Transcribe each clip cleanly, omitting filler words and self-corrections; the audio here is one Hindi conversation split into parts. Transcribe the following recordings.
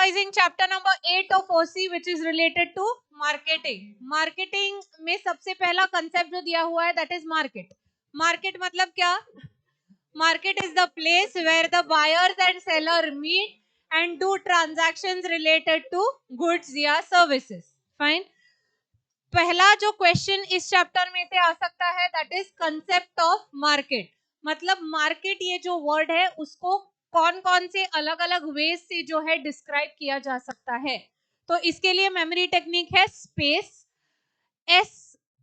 revising chapter number 8 of OC which is related to marketing. Marketing में सबसे पहला concept जो दिया हुआ है that is market. Market मतलब क्या? Market is the place where the buyers and seller meet and do transactions related to goods या services. Fine. पहला जो क्वेश्चन इस चैप्टर में से आ सकता है that is concept of market. मतलब मार्केट ये जो वर्ड है उसको कौन कौन से अलग अलग वेज से जो है डिस्क्राइब किया जा सकता है. तो इसके लिए मेमोरी टेक्निक है space. S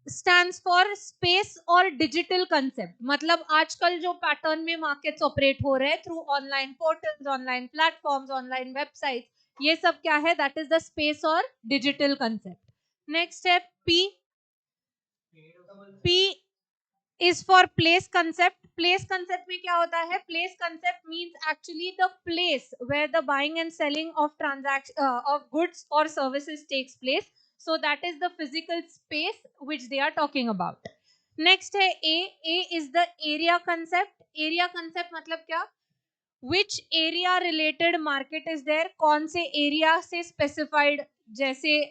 stands for space और डिजिटल कंसेप्ट. मतलब आजकल जो पैटर्न में मार्केट्स ऑपरेट हो रहे हैं through online portals, online platforms, online website, ये सब क्या है दैट इज द स्पेस और डिजिटल कंसेप्ट. नेक्स्ट है P. P is for place concept. Place concept में क्या होता है? Place concept means actually the place where the buying and selling of of goods or services takes place. So that is the physical space which they are talking about. Next है A. A is the area concept. Area concept मतलब क्या? Which area related market is there? कौन से area से specified, जैसे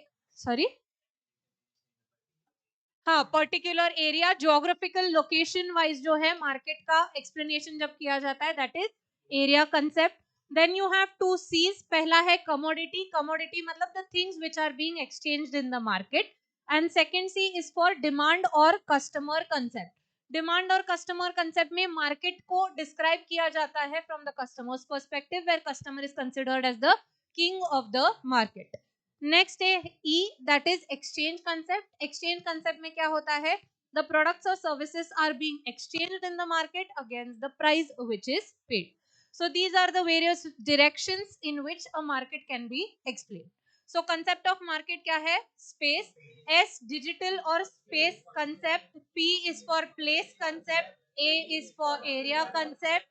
हाँ particular area, geographical location wise जो है मार्केट का एक्सप्लेनेशन जब किया जाता है that is area concept. Then you have two C's. पहला है कमोडिटी. कमोडिटी मतलब the things which are being exchanged in the market. And second C is for demand और कस्टमर कंसेप्ट. डिमांड और कस्टमर कंसेप्ट में मार्केट को डिस्क्राइब किया जाता है from the customer's perspective where customer is considered as the king of the market. Next है E, that is exchange concept. Exchange concept में क्या होता है? द प्रोडक्ट्स और services are being exchanged in the market against the price which is paid. So these are the various directions in which a market can be explain. So concept of market क्या है? स्पेस. S डिजिटल और space concept. P is for place concept. A is for area concept.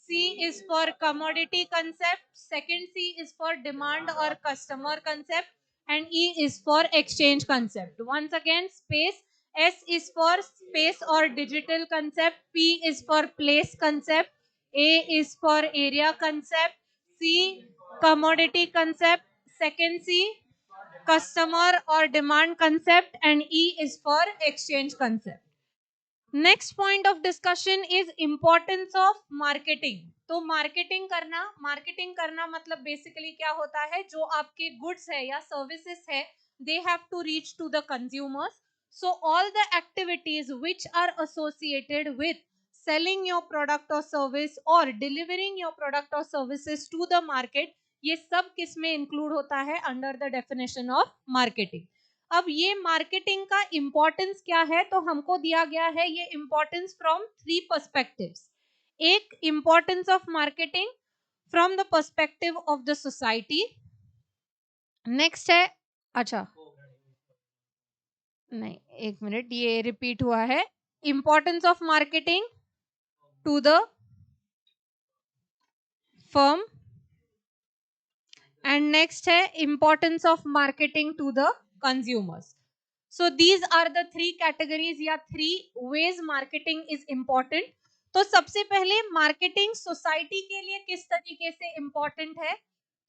C is for commodity concept. Second C is for demand or customer concept. And E is for exchange concept. Once again, space. S is for space or digital concept. P is for place concept. A is for area concept. C commodity concept. Second C customer or demand concept. And E is for exchange concept. Next point of discussion is importance of marketing. तो मार्केटिंग करना मतलब बेसिकली क्या होता है? जो आपके गुड्स है या सर्विसेज है they have to reach to the consumers. So all the activities which are associated with selling your product or service or delivering your product or services to the market, ये सब किस में इंक्लूड होता है? Under the definition of marketing. अब ये मार्केटिंग का इंपॉर्टेंस क्या है? तो हमको दिया गया है ये इंपॉर्टेंस फ्रॉम 3 पर्सपेक्टिव्स. एक importance of marketing from the perspective of the society. Next है, अच्छा नहीं एक मिनट, ये रिपीट हुआ है. Importance of marketing to the firm and next है importance of marketing to the consumers. So these are the 3 categories या 3 ways marketing is important. तो सबसे पहले मार्केटिंग सोसाइटी के लिए किस तरीके से इम्पोर्टेंट है?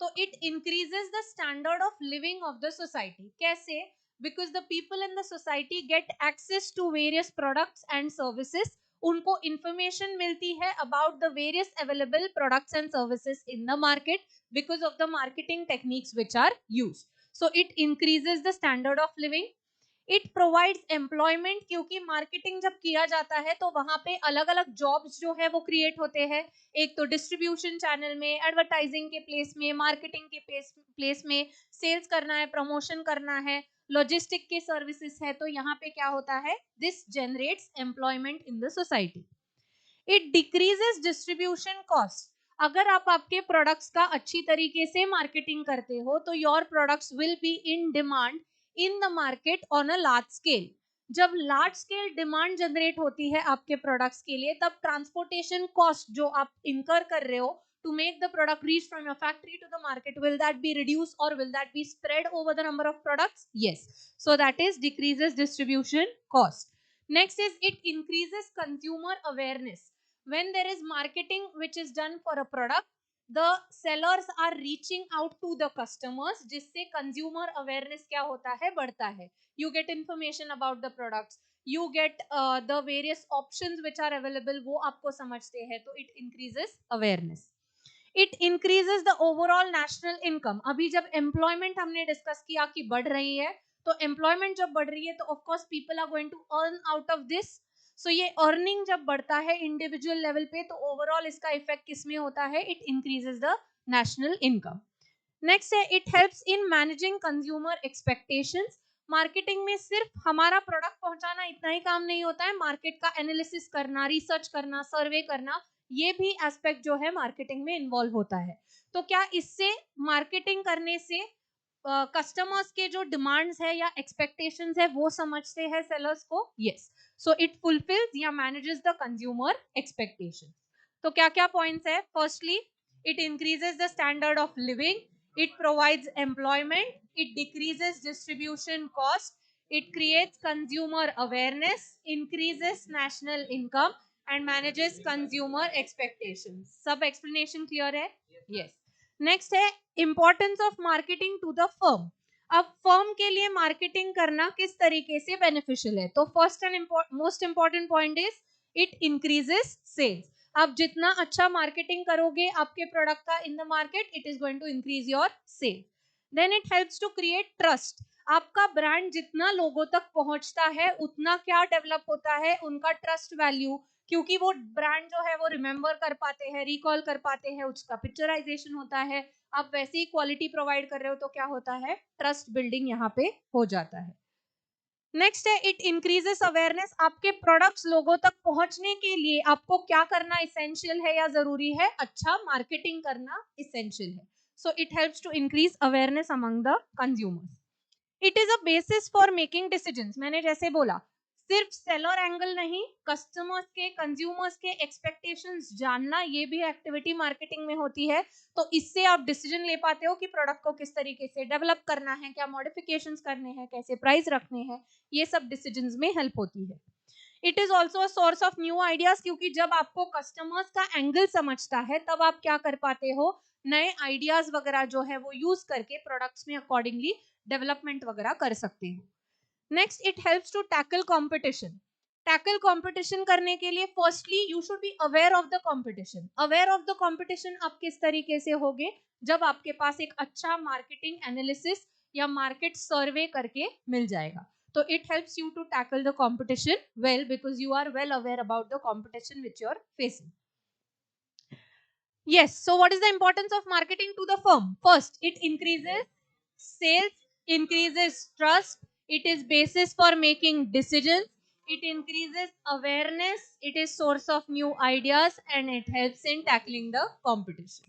तो it increases the standard of living of the society. कैसे? Because the people in the society get access to various products and services. उनको इंफॉर्मेशन मिलती है about the various available products and services in the market because of the marketing techniques which are used. So it increases the standard of living. It provides employment, क्योंकि मार्केटिंग जब किया जाता है तो वहां पे अलग अलग जॉब्स जो है वो क्रिएट होते हैं. एक तो डिस्ट्रीब्यूशन चैनल में, एडवर्टाइजिंग के प्लेस में, मार्केटिंग के प्लेस में, सेल्स करना है, प्रमोशन करना है, लॉजिस्टिक के सर्विसेज है. तो यहाँ पे क्या होता है? This generates employment in the society. It decreases distribution cost. अगर आप आपके प्रोडक्ट्स का अच्छी तरीके से मार्केटिंग करते हो तो your products will be in demand in the market on a large scale. जब लार्ज स्केल डिमांड जनरेट होती है आपके प्रोडक्ट्स के लिए तब ट्रांसपोर्टेशन कॉस्ट जो आप इनकर कर रहे हो to make the product reach from your factory to the market, will that be reduced or will that be spread over the number of products? Yes. So that is decreases distribution cost. Next is it increases consumer awareness. When there is marketing which is done for a product, the sellers are reaching out to the customers, जिससे कंज्यूमर अवेयरनेस क्या होता है, बढ़ता है. You get information about the products, you get the various options which are available, वो आपको समझते हैं, तो it increases awareness. It increases the overall national income. अभी जब एम्प्लॉयमेंट हमने डिस्कस किया कि बढ़ रही है, तो एम्प्लॉयमेंट जब बढ़ रही है तो of course people are going to earn out of this. So ये अर्निंग जब बढ़ता है इंडिविजुअल लेवल पे, तो ओवरऑल इसका इफेक्ट किसमें होता है, it increases the national income. Next है it helps in managing consumer expectations. Marketing में सिर्फ हमारा प्रोडक्ट पहुंचाना इतना ही काम नहीं होता है, मार्केट का एनालिसिस करना, रिसर्च करना, सर्वे करना, ये भी एस्पेक्ट जो है मार्केटिंग में इन्वॉल्व होता है. तो क्या इससे मार्केटिंग करने से कस्टमर्स के जो डिमांड्स है या एक्सपेक्टेशंस है वो समझते हैं सेलर्स को? यस. सो इट फुलफिल्स या मैनेजेस द कंज्यूमर एक्सपेक्टेशंस. तो क्या क्या पॉइंट्स है? Firstly, it increases the standard of living, it provides employment, it decreases distribution cost, it creates consumer awareness, increases national income and manages consumer expectations. सब explanation clear है? Yes. Next है importance of marketing to the firm. अब फर्म के लिए मार्केटिंग करना किस तरीके से बेनिफिशियल है? तो first and most important point is it increases sales. आप जितना अच्छा मार्केटिंग करोगे आपके प्रोडक्ट का in the market, it is going to increase your sale. Then it helps to create trust. आपका ब्रांड जितना लोगों तक पहुंचता है उतना क्या डेवलप होता है, उनका ट्रस्ट वैल्यू, क्योंकि वो ब्रांड जो है वो रिमेंबर कर पाते हैं, रिकॉल कर पाते हैं, उसका पिक्चराइजेशन होता है. आप वैसे ही क्वालिटी प्रोवाइड कर रहे हो तो क्या होता है, ट्रस्ट बिल्डिंग यहाँ पे हो जाता है. नेक्स्ट है इट इंक्रीजेस अवेयरनेस. आपके प्रोडक्ट्स लोगों तक पहुंचने के लिए आपको क्या करना इसेंशियल है या जरूरी है? अच्छा मार्केटिंग करना इसेंशियल है. So it helps to increase awareness among the consumers. It is a basis for making decisions. मैंने जैसे बोला, सिर्फ सेलर एंगल नहीं, कस्टमर्स के, कंज्यूमर्स के एक्सपेक्टेशंस जानना, ये भी एक्टिविटी मार्केटिंग में होती है. तो इससे आप डिसीजन ले पाते हो कि प्रोडक्ट को किस तरीके से डेवलप करना है, क्या मॉडिफिकेशंस करने हैं, कैसे प्राइस रखने हैं, ये सब डिसीजंस में हेल्प होती है. It is also a source of new ideas, क्योंकि जब आपको कस्टमर्स का एंगल समझता है तब आप क्या कर पाते हो, नए आइडियाज वगैरह जो है वो यूज करके प्रोडक्ट्स में अकॉर्डिंगली डेवलपमेंट वगैरह कर सकते हो. Next it helps to tackle competition. Tackle competition करने के लिए firstly you should be aware of the competition. Aware of the competition आप किस तरीके से होगे? जब आपके पास एक अच्छा मार्केटिंग एनालिसिस या मार्केट सर्वे करके मिल जाएगा. तो it helps you to tackle the competition well, because you are well aware about the competition which you are facing. Yes, so what is the importance of marketing to the firm? First, it increases sales, increases trust, it is basis for making decisions, it increases awareness, it is source of new ideas and it helps in tackling the competition.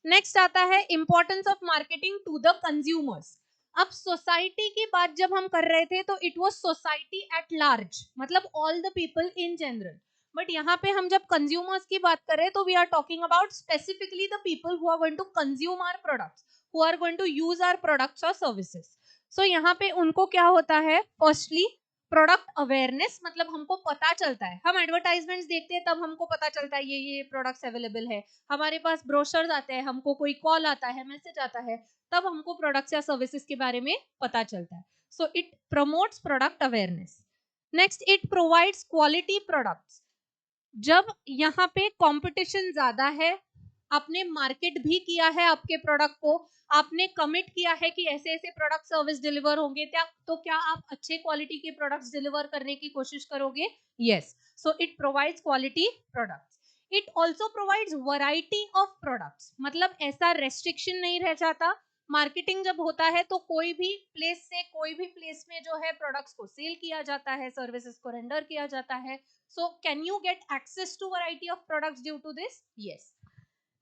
Next आता है importance of marketing to the consumers. अब सोसाइटी की बात जब हम कर रहे थे तो it was society at large, मतलब all the people in general. But यहाँ पे हम जब कंज्यूमर्स की बात करें तो we are talking about specifically the people who are going to consume our products, who are going to use our products और सर्विसेज. सो यहाँ पे उनको क्या होता है, फर्स्टली प्रोडक्ट अवेयरनेस, मतलब हमको पता चलता है, हम एडवर्टाइजमेंट्स देखते हैं तब हमको पता चलता है ये प्रोडक्ट्स अवेलेबल है, हमारे पास ब्रोशर्स आते हैं, हमको कोई कॉल आता है, मैसेज आता है, तब हमको प्रोडक्ट्स या सर्विसेज के बारे में पता चलता है. So it promotes product awareness. Next it provides quality products. जब यहाँ पे कंपटीशन ज्यादा है, आपने मार्केट भी किया है आपके प्रोडक्ट को, आपने कमिट किया है कि ऐसे ऐसे प्रोडक्ट सर्विस डिलीवर होंगे, तो क्या आप अच्छे क्वालिटी के प्रोडक्ट्स डिलीवर करने की कोशिश करोगे? Yes. So it provides quality products. It also provides variety of products, मतलब ऐसा रेस्ट्रिक्शन नहीं रह जाता. मार्केटिंग जब होता है तो कोई भी प्लेस से कोई भी प्लेस में जो है प्रोडक्ट्स को सेल किया जाता है, सर्विसेज को रेंडर किया जाता है. So can you get access to variety of products due to this? Yes.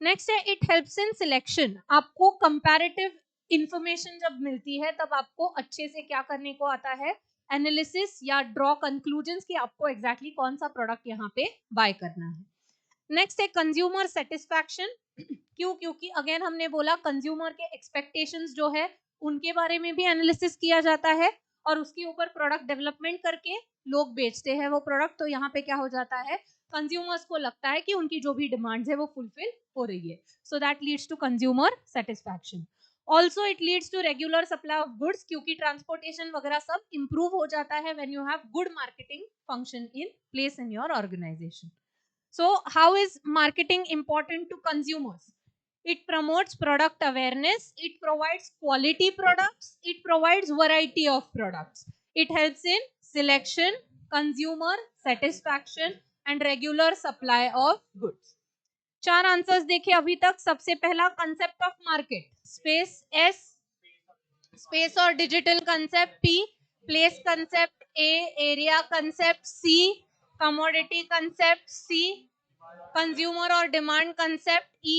Next है it helps in selection. आपको comparative information जब मिलती है तब आपको अच्छे से क्या करने को आता है, एनालिसिस या ड्रॉ कंक्लूजन्स कि आपको एग्जैक्टली कौन सा प्रोडक्ट यहाँ पे बाय करना है. नेक्स्ट है कंज्यूमर सेटिस्फैक्शन. क्यों? क्योंकि अगेन हमने बोला कंज्यूमर के एक्सपेक्टेशंस जो है उनके बारे में भी एनालिसिस किया जाता है और उसके ऊपर प्रोडक्ट डेवलपमेंट करके लोग बेचते हैं वो प्रोडक्ट. तो यहाँ पे क्या हो जाता है, कंज्यूमर्स को लगता है कि उनकी जो भी डिमांड्स है वो फुलफिल हो रही है. So that leads to consumer satisfaction. Also it leads to regular supply of goods, क्योंकि ट्रांसपोर्टेशन वगैरह सब इंप्रूव हो जाता है when you have good marketing function in place in your organisation. So how is marketing important to consumers? It promotes product awareness, it provides quality products, it provides variety of products. It helps in selection, consumer satisfaction and regular supply of goods. 4 answers देखे अभी तक. सबसे पहला concept of market, space S, space और digital concept P, place concept A, area concept C, commodity concept C, consumer और demand concept E,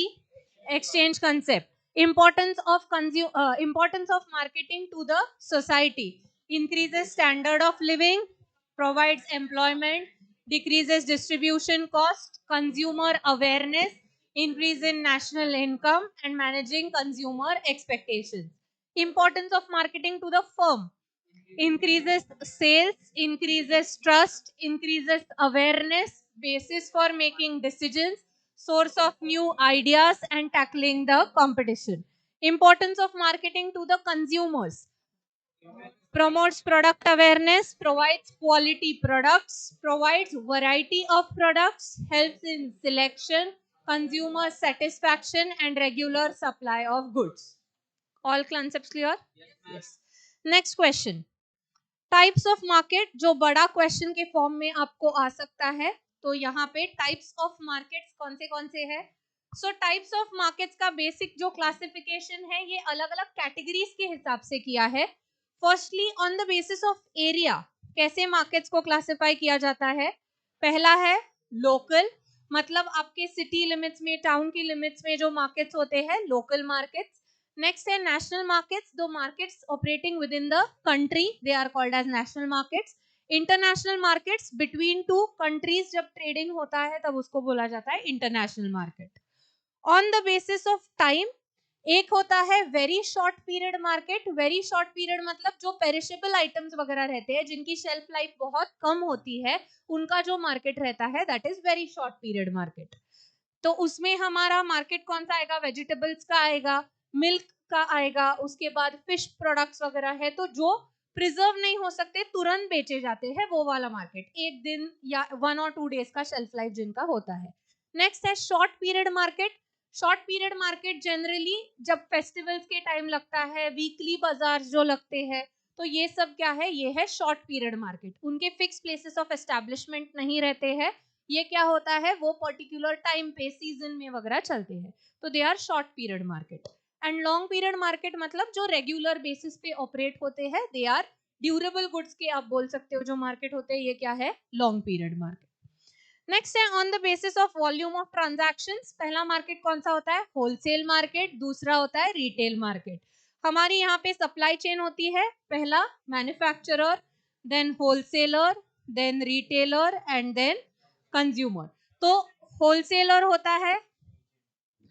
exchange concept. Importance of marketing to the society: increases standard of living, provides employment, decreases distribution cost, consumer awareness, increase in national income and managing consumer expectations. Importance of marketing to the firm: increases sales, increases trust, increases awareness, basis for making decisions, source of new ideas and tackling the competition. Importance of marketing to the consumers: promotes product awareness, provides quality products, provides variety of products, helps in selection, consumer satisfaction and regular supply of goods. All concepts clear? Yes. Next question. Types of market, जो बड़ा क्वेश्चन के फॉर्म में आपको आ सकता है. तो यहाँ पे टाइप्स ऑफ मार्केट्स कौन से हैं? सो टाइप्स ऑफ मार्केट्स का बेसिक जो क्लासिफिकेशन है ये अलग अलग कैटेगरीज के हिसाब से किया है. Firstly on the basis of area कैसे मार्केट्स को क्लासिफाई किया जाता है? पहला है लोकल, मतलब आपके सिटी लिमिट्स में, टाउन की लिमिट्स में जो मार्केट्स होते हैं, लोकल मार्केट्स. Next है national markets, the markets operating within the country, they are called as national markets. International markets, between two countries जब trading होता है तब उसको बोला जाता है international market. On the basis of time, एक होता है very short period market. Very short period मतलब जो perishable items वगैरह रहते हैं, जिनकी shelf life बहुत कम होती है, उनका जो market रहता है that is very short period market. तो उसमें हमारा मार्केट कौन सा आएगा? वेजिटेबल्स का आएगा, मिल्क का आएगा, उसके बाद फिश प्रोडक्ट्स वगैरह है, तो जो प्रिजर्व नहीं हो सकते, तुरंत बेचे जाते हैं, वो वाला मार्केट, एक दिन या 1 और 2 डेज का शेल्फ लाइफ जिनका होता है. नेक्स्ट है short period market. Short period market generally जब फेस्टिवल्स के टाइम लगता है, वीकली बाजार जो लगते हैं, तो ये सब क्या है? ये है शॉर्ट पीरियड मार्केट. उनके फिक्स प्लेसेस ऑफ एस्टैब्लिशमेंट नहीं रहते हैं. ये क्या होता है? वो पर्टिकुलर टाइम पे सीजन में वगैरह चलते हैं, तो they are short period market. And long period market मतलब जो रेगुलर बेसिस पे ऑपरेट होते हैं, दे आर ड्यूरेबल गुड्स के आप बोल सकते हो जो मार्केट होते हैं, ये क्या है? Long period market. नेक्स्ट है on the basis of volume of transactions. पहला मार्केट कौन सा होता है? Wholesale market. दूसरा होता है रिटेल मार्केट. हमारी यहाँ पे सप्लाई चेन होती है, पहला manufacturer, then wholesaler, then retailer and then consumer. तो होलसेलर होता है,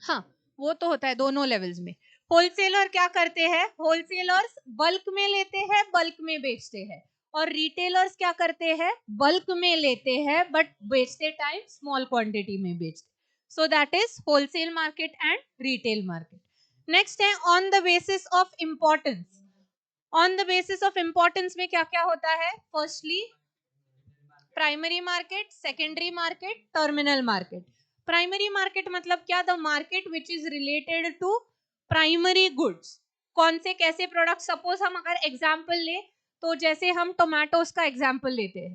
हाँ वो तो होता है दोनों लेवल्स में. होलसेलर क्या करते हैं? होलसेलर्स बल्क में लेते हैं, बल्क में बेचते हैं. और रिटेलर्स क्या करते हैं? बल्क में लेते हैं बट बेचते टाइम स्मॉल क्वांटिटी में बेचते. So that is wholesale market and retail market. Next है on the basis of importance. On the basis of importance में क्या क्या होता है? Firstly primary market, secondary market, terminal market. Primary market मतलब क्या? The market which is related to primary goods. कौन से कैसे प्रोडक्ट? सपोज हम अगर एग्जाम्पल ले, तो जैसे हम टोमेटोज का एग्जाम्पल लेते हैं,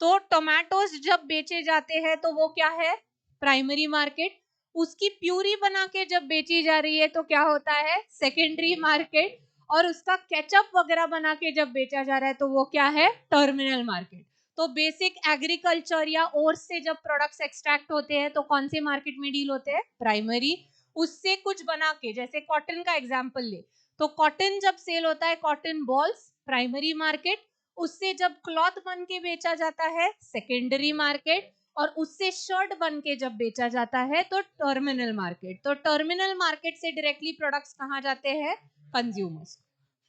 तो टोमेटोज जब बेचे जाते हैं तो वो क्या है? Primary market. उसकी प्यूरी बना के जब बेची जा रही है तो क्या होता है? Secondary market. और उसका केचप वगैरह बना के जब बेचा जा रहा है तो वो क्या है? Terminal market. तो बेसिक एग्रीकल्चर या ओर्स से जब प्रोडक्ट्स एक्सट्रैक्ट होते हैं तो कौन से मार्केट में डील होते हैं? प्राइमरी. उससे कुछ बना के, जैसे कॉटन का एग्जांपल ले, तो कॉटन जब सेल होता है, कॉटन बॉल्स, प्राइमरी मार्केट. उससे जब क्लॉथ बन के बेचा जाता है, सेकेंडरी मार्केट. और उससे शर्ट बन के जब बेचा जाता है तो टर्मिनल मार्केट. तो टर्मिनल मार्केट से डायरेक्टली प्रोडक्ट्स कहाँ जाते हैं? Consumers.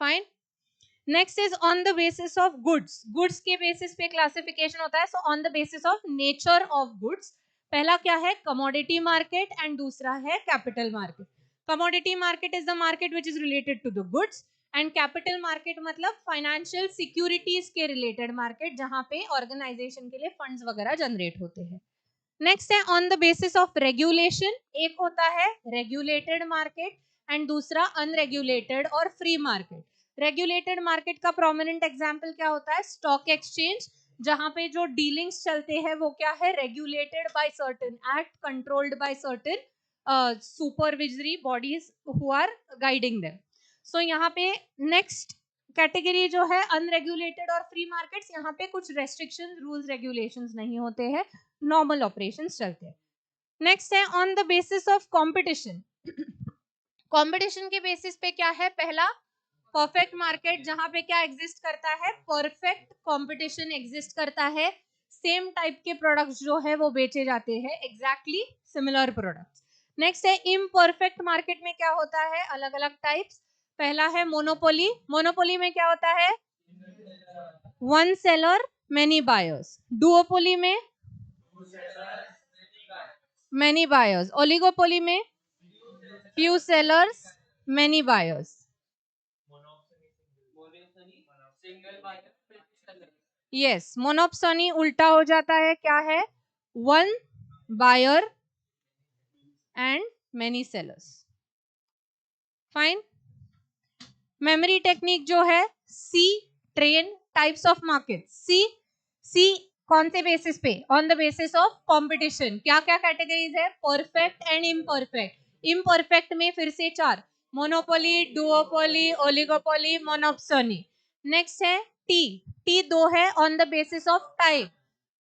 Fine. Next is on the basis of goods, goods के बेसिस पे क्लासिफिकेशन होता है. So on the basis of nature of goods, पहला क्या है कमोडिटी मार्केट एंड दूसरा है capital market. Commodity market is the market which is related to the goods and capital market मतलब फाइनेंशियल सिक्योरिटीज के रिलेटेड मार्केट जहां पे ऑर्गेनाइजेशन के लिए फंड्स वगैरह जनरेट होते हैं. नेक्स्ट है on the basis of regulation, एक होता है रेगुलेटेड मार्केट एंड दूसरा अनरेगुलेटेड और फ्री मार्केट. रेगुलेटेड मार्केट का प्रोमिनेंट एग्जांपल क्या होता है स्टॉक एक्सचेंज, जहां पे जो डीलिंग्स चलते हैं वो क्या है regulated by certain act, controlled by certain supervisory bodies who are guiding them. So यहाँ पे नेक्स्ट कैटेगरी जो है अनरेगुलेटेड और फ्री मार्केट्स, यहाँ पे कुछ रेस्ट्रिक्शंस रूल्स रेगुलेशंस नहीं होते हैं, नॉर्मल ऑपरेशंस चलते हैं. नेक्स्ट है on the basis of competition. Competition के बेसिस पे क्या है पहला परफेक्ट मार्केट, जहां पे क्या एग्जिस्ट करता है परफेक्ट कंपटीशन एग्जिस्ट करता है, सेम टाइप के प्रोडक्ट्स जो है वो बेचे जाते हैं, एग्जैक्टली सिमिलर प्रोडक्ट्स. नेक्स्ट है इम्परफेक्ट मार्केट में क्या होता है अलग अलग टाइप्स. पहला है मोनोपोली, मोनोपोली में क्या होता है one seller many buyers. Duopoly में many buyers. Oligopoly में few sellers, many buyers. Yes, monopsony उल्टा हो जाता है क्या है one buyer and many sellers. Fine. Memory technique जो है C train types of markets. C कौन से बेसिस पे on the basis of competition. क्या क्या कैटेगरीज है परफेक्ट एंड इम्परफेक्ट. इम्परफेक्ट में फिर से चार monopoly duopoly oligopoly monopsony. Next है टी दो है on the basis of type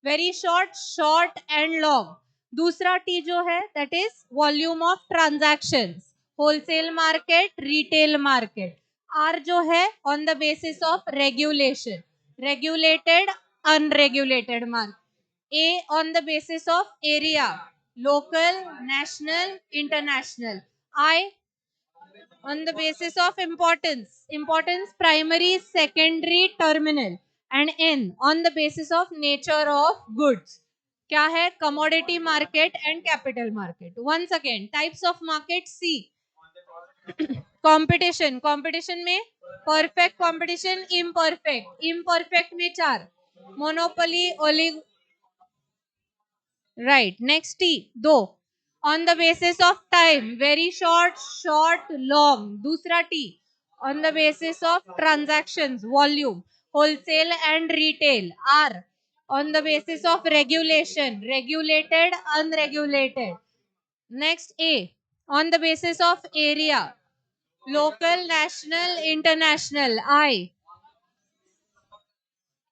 very short short and long. दूसरा टी जो है that is volume of transactions wholesale market retail market. R जो है on the basis of regulation regulated unregulated market. A on the basis of area local national international. I on the basis of importance primary secondary terminal. And N on the basis of nature of goods. क्या है commodity market and capital market. Once again types of market. C competition में परफेक्ट कंपटीशन इम्परफेक्ट में चार मोनोपोली ओलिग राइट. नेक्स्ट टी दो on the basis of time very short long. दूसरा T on the basis of transactions volume wholesale and retail. R on the basis of regulation regulated unregulated. Next A on the basis of area local national international. I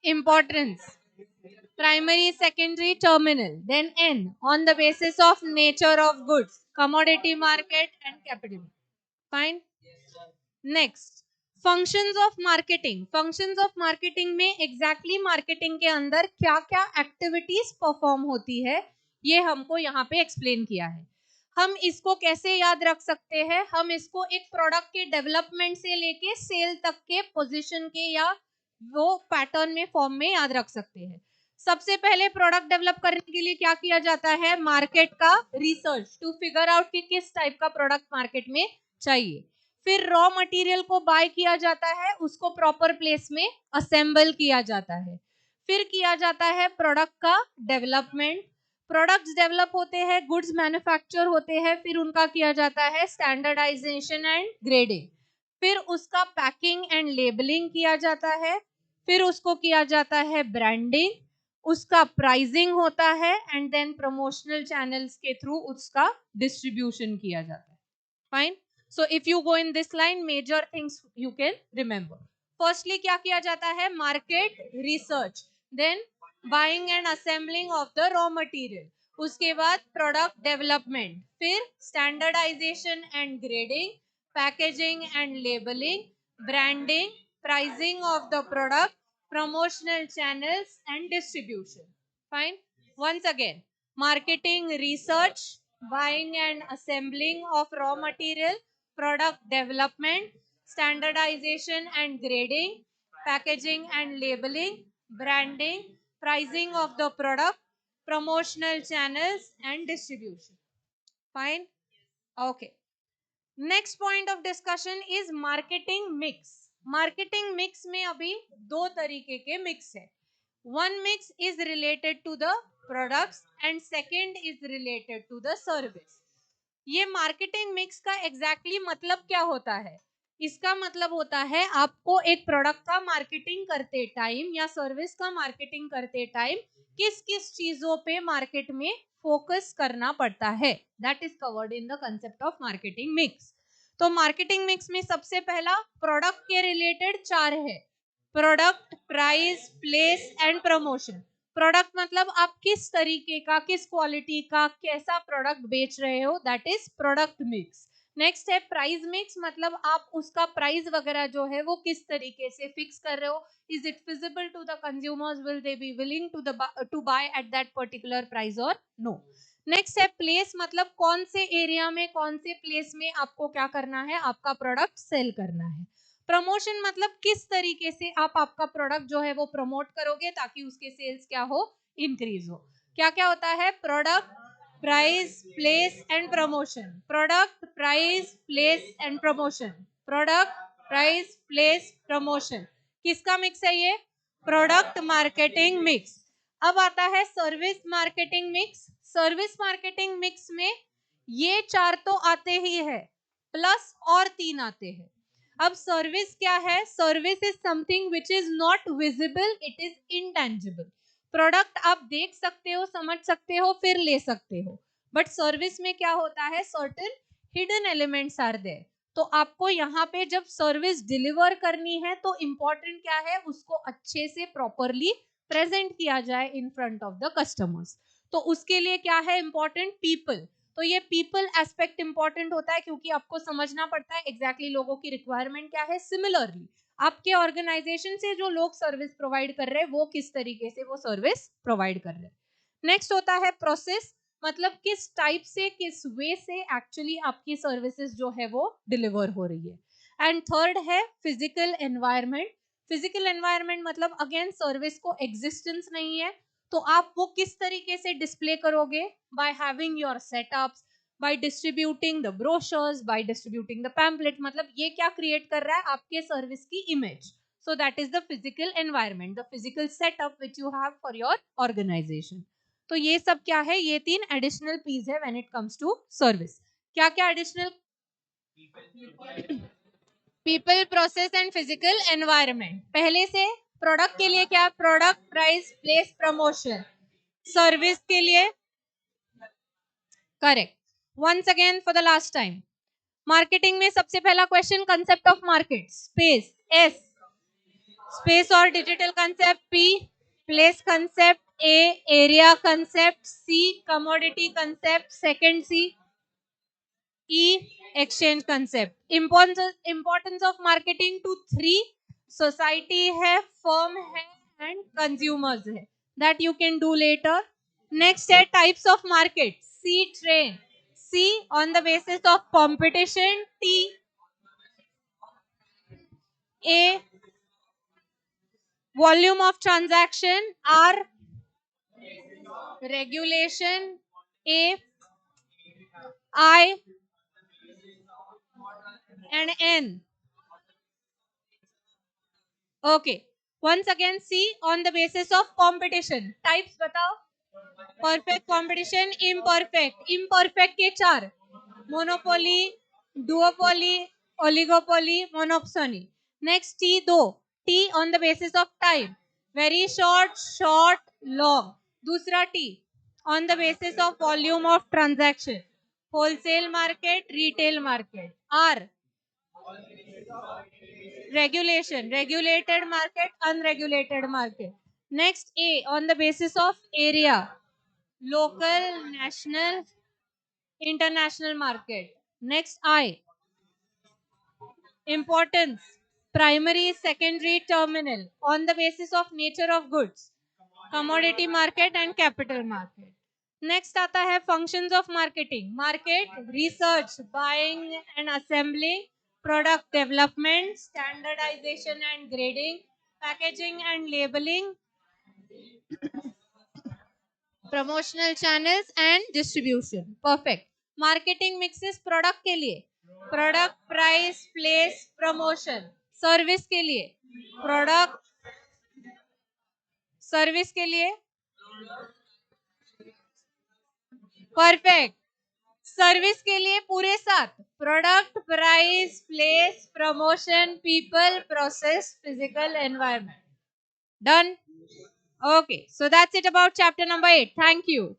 importance primary secondary terminal. Then N on the basis of nature of goods commodity market and capital. Fine. Next functions of marketing. Functions of marketing में exactly marketing के अंदर क्या क्या activities perform होती है ये हमको यहाँ पे explain किया है. हम इसको कैसे याद रख सकते हैं हम इसको एक प्रोडक्ट के डेवलपमेंट से लेके सेल तक के पोजीशन के या वो पैटर्न में फॉर्म में याद रख सकते हैं. सबसे पहले प्रोडक्ट डेवलप करने के लिए क्या किया जाता है मार्केट का रिसर्च टू फिगर आउट कि किस टाइप का प्रोडक्ट मार्केट में चाहिए. फिर रॉ मटेरियल को बाय किया जाता है उसको प्रॉपर प्लेस में असेंबल किया जाता है. फिर किया जाता है प्रोडक्ट का डेवलपमेंट. प्रोडक्ट्स डेवलप होते हैं गुड्स मैन्युफैक्चर होते हैं फिर उनका किया जाता है स्टैंडर्डाइजेशन एंड ग्रेडिंग. फिर उसका पैकिंग एंड लेबलिंग किया जाता है. फिर उसको किया जाता है ब्रांडिंग. उसका प्राइसिंग होता है एंड देन प्रमोशनल चैनल्स के थ्रू उसका डिस्ट्रीब्यूशन किया जाता है. Fine. So if you go in this line major things you can remember. Firstly क्या किया जाता है market research. Then buying and assembling of the raw material. उसके बाद प्रोडक्ट डेवलपमेंट. फिर standardisation and grading packaging and labelling branding pricing of the product promotional channels and distribution. Fine. Once again marketing research buying and assembling of raw material product development standardization and grading packaging and labeling, branding, pricing of the product, promotional channels and distribution. Fine? Okay. Next point of discussion is marketing mix. Marketing mix में अभी दो तरीके के मिक्स है. One mix is related to the products and second is related to the service. ये मार्केटिंग मिक्स का एग्जैक्टली मतलब क्या होता है? इसका मतलब होता है आपको एक प्रोडक्ट का मार्केटिंग करते टाइम या सर्विस का मार्केटिंग करते टाइम किस किस चीजों पे मार्केट में फोकस करना पड़ता है. That is covered in the concept of marketing mix. तो मार्केटिंग मिक्स में सबसे पहला प्रोडक्ट के रिलेटेड चार है. Product, price, place and promotion. Product मतलब आप किस तरीके का, किस क्वालिटी का, कैसा प्रोडक्ट बेच रहे हो, that is product mix. Next है प्राइस मिक्स, मतलब आप उसका प्राइस वगैरह जो है वो किस तरीके से फिक्स कर रहे हो. Is it feasible to the consumers, will they be willing to buy at that particular price और नो. नेक्स्ट है प्लेस, मतलब कौन से एरिया में, कौन से प्लेस में आपको क्या करना है, आपका प्रोडक्ट सेल करना है. प्रमोशन मतलब किस तरीके से आप आपका प्रोडक्ट जो है वो प्रमोट करोगे ताकि उसके सेल्स क्या हो, इंक्रीज हो. क्या क्या होता है? Product, price, place and promotion. Product, price, place and promotion. Product, price, place, promotion. किसका मिक्स है ये? Product marketing mix. अब आता है service marketing mix. Service marketing mix में ये चार तो आते ही है, प्लस और तीन आते हैं. अब सर्विस क्या है? Service is something which is not visible, it is intangible. Product आप देख सकते हो, समझ सकते हो, फिर ले सकते हो. बट सर्विस में क्या होता है? Certain hidden elements are there. तो आपको यहाँ पे जब सर्विस डिलीवर करनी है तो इंपॉर्टेंट क्या है? उसको अच्छे से प्रॉपरली प्रेजेंट किया जाए in front of the customers. तो उसके लिए क्या है इंपॉर्टेंट? पीपल. तो ये पीपल एस्पेक्ट इंपॉर्टेंट होता है क्योंकि आपको समझना पड़ता है एग्जैक्टली लोगों की रिक्वायरमेंट क्या है. सिमिलरली आपके ऑर्गेनाइजेशन से जो लोग सर्विस प्रोवाइड कर रहे हैं वो किस तरीके से वो सर्विस प्रोवाइड कर रहे हैं. नेक्स्ट होता है प्रोसेस, मतलब किस टाइप से, किस वे से एक्चुअली आपकी सर्विसेज जो है वो डिलीवर हो रही है. एंड थर्ड है फिजिकल एनवायरनमेंट. फिजिकल एनवायरनमेंट मतलब अगेन सर्विस को एग्जिस्टेंस नहीं है तो आप वो किस तरीके से डिस्प्ले करोगे? By having your setups, by distributing the brochures, by distributing the pamphlet. मतलब ये क्या क्रिएट कर रहा है? आपके सर्विस की image. So that is the physical environment, the physical setup which you have for your organisation. तो ये सब क्या है? ये तीन एडिशनल पीस है when it comes to service. क्या क्या additional? People, process and physical environment. पहले से प्रोडक्ट के लिए क्या? Product, price, place, promotion. Service के लिए correct. Once again for the last time, marketing में सबसे पहला question concept of market. Space, S. Space और digital concept, P. Place concept, A. Area concept, C. Commodity concept, second C. E. Exchange concept. Importance of marketing to three. Society है, फर्म है एंड कंज्यूमर्स है. That you can do later. Next है types of market. C. Train. C. On the basis of competition. T. A. Volume of transaction. R. Regulation. A. I. And N. Okay. Once again, C. On the basis of competition. Types बताओ. Perfect competition, imperfect. Imperfect के चार. Monopoly, duopoly, oligopoly, monopsony. Next T दो. T on the basis of time. Very short, short, long. दूसरा T on the basis of volume of transaction. Wholesale market, retail market. R. Regulation, regulated market, unregulated market. Next A on the basis of area. Local, national, international market. Next I. Importance. Primary, secondary, terminal. On the basis of nature of goods. Commodity market and capital market. Next आता है functions of marketing. Market, research, buying and assembling, product development, standardization and grading, packaging and labelling, promotional channels and distribution. Perfect. Marketing mixes product के लिए product, price, place, promotion. Service के लिए प्रोडक्ट, सर्विस के लिए परफेक्ट. सर्विस के लिए पूरे साथ product, price, place, promotion, people, process, physical environment. Done? Okay, so that's it about chapter number 8. Thank you.